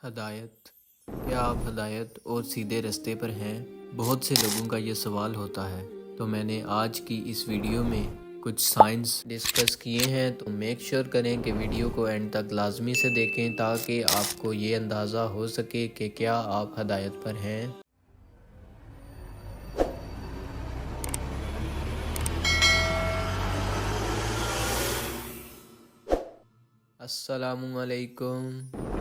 ہدایت۔ کیا آپ ہدایت اور سیدھے راستے پر ہیں؟ بہت سے لوگوں کا یہ سوال ہوتا ہے، تو میں نے آج کی اس ویڈیو میں کچھ سائنس ڈسکس کیے ہیں، تو میک شور کریں کہ ویڈیو کو اینڈ تک لازمی سے دیکھیں تاکہ آپ کو یہ اندازہ ہو سکے کہ کیا آپ ہدایت پر ہیں۔ السلام علیکم۔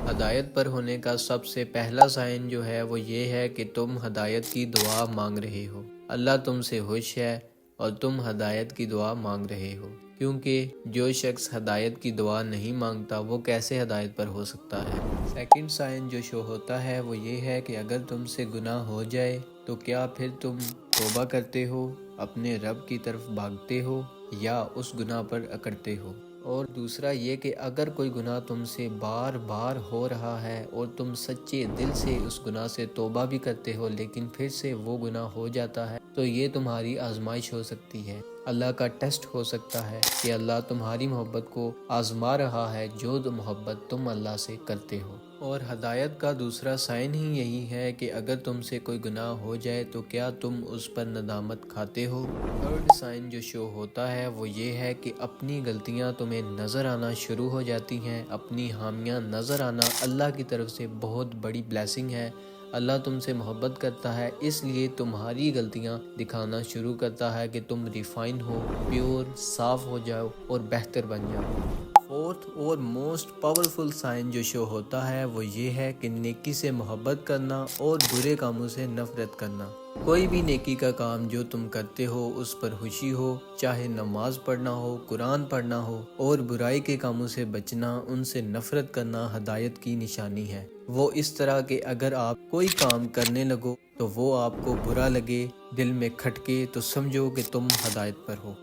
ہدایت پر ہونے کا سب سے پہلا سائن جو ہے وہ یہ ہے کہ تم ہدایت کی دعا مانگ رہے ہو۔ اللہ تم سے خوش ہے اور تم ہدایت کی دعا مانگ رہے ہو، کیونکہ جو شخص ہدایت کی دعا نہیں مانگتا وہ کیسے ہدایت پر ہو سکتا ہے۔ سیکنڈ سائن جو شو ہوتا ہے وہ یہ ہے کہ اگر تم سے گناہ ہو جائے تو کیا پھر تم توبہ کرتے ہو، اپنے رب کی طرف بھاگتے ہو یا اس گناہ پر اکڑتے ہو۔ اور دوسرا یہ کہ اگر کوئی گناہ تم سے بار بار ہو رہا ہے اور تم سچے دل سے اس گناہ سے توبہ بھی کرتے ہو لیکن پھر سے وہ گناہ ہو جاتا ہے، تو یہ تمہاری آزمائش ہو سکتی ہے، اللہ کا ٹیسٹ ہو سکتا ہے کہ اللہ تمہاری محبت کو آزما رہا ہے، جو محبت تم اللہ سے کرتے ہو۔ اور ہدایت کا دوسرا سائن ہی یہی ہے کہ اگر تم سے کوئی گناہ ہو جائے تو کیا تم اس پر ندامت کھاتے ہو۔ تھرڈ سائن جو شو ہوتا ہے وہ یہ ہے کہ اپنی غلطیاں تمہیں نظر آنا شروع ہو جاتی ہیں، اپنی خامیاں نظر آنا اللہ کی طرف سے بہت بڑی بلیسنگ ہے۔ اللہ تم سے محبت کرتا ہے، اس لیے تمہاری غلطیاں دکھانا شروع کرتا ہے کہ تم ریفائن ہو، پیور، صاف ہو جاؤ اور بہتر بن جاؤ۔ فورتھ اور موسٹ پاورفل سائن جو شو ہوتا ہے وہ یہ ہے کہ نیکی سے محبت کرنا اور برے کاموں سے نفرت کرنا۔ کوئی بھی نیکی کا کام جو تم کرتے ہو اس پر خوشی ہو، چاہے نماز پڑھنا ہو، قرآن پڑھنا ہو، اور برائی کے کاموں سے بچنا، ان سے نفرت کرنا ہدایت کی نشانی ہے۔ وہ اس طرح کہ اگر آپ کوئی کام کرنے لگو تو وہ آپ کو برا لگے، دل میں کھٹکے، تو سمجھو کہ تم ہدایت پر ہو۔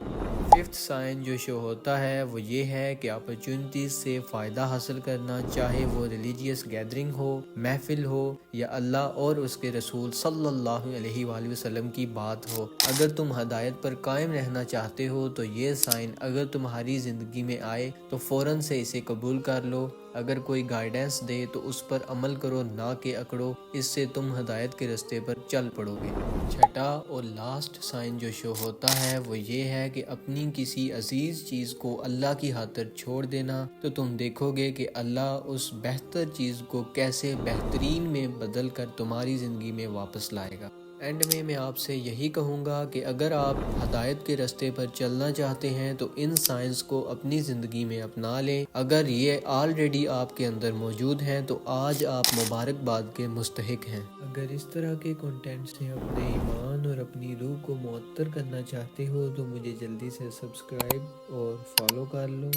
ففتھ سائن جو شو ہوتا ہے وہ یہ ہے کہ اپرچونٹیز سے فائدہ حاصل کرنا، چاہے وہ ریلیجیس گیدرنگ ہو، محفل ہو، یا اللہ اور اس کے رسول صلی اللہ علیہ وآلہ وسلم کی بات ہو۔ اگر تم ہدایت پر قائم رہنا چاہتے ہو تو یہ سائن اگر تمہاری زندگی میں آئے تو فوراً سے اسے قبول کر لو۔ اگر کوئی گائیڈنس دے تو اس پر عمل کرو، نہ کہ اکڑو، اس سے تم ہدایت کے راستے پر چل پڑو گے۔ چھٹا اور لاسٹ سائن جو شو ہوتا ہے وہ یہ ہے کہ اپنی کسی عزیز چیز کو اللہ کی خاطر چھوڑ دینا، تو تم دیکھو گے کہ اللہ اس بہتر چیز کو کیسے بہترین میں بدل کر تمہاری زندگی میں واپس لائے گا۔ اینڈ میں آپ سے یہی کہوں گا کہ اگر آپ ہدایت کے راستے پر چلنا چاہتے ہیں تو ان سائنس کو اپنی زندگی میں اپنا لیں۔ اگر یہ آلریڈی آپ کے اندر موجود ہیں تو آج آپ مبارکباد کے مستحق ہیں۔ اگر اس طرح کے کنٹینٹ سے اپنے ایمان اور اپنی روح کو معطر کرنا چاہتے ہو تو مجھے جلدی سے سبسکرائب اور فالو کر لو۔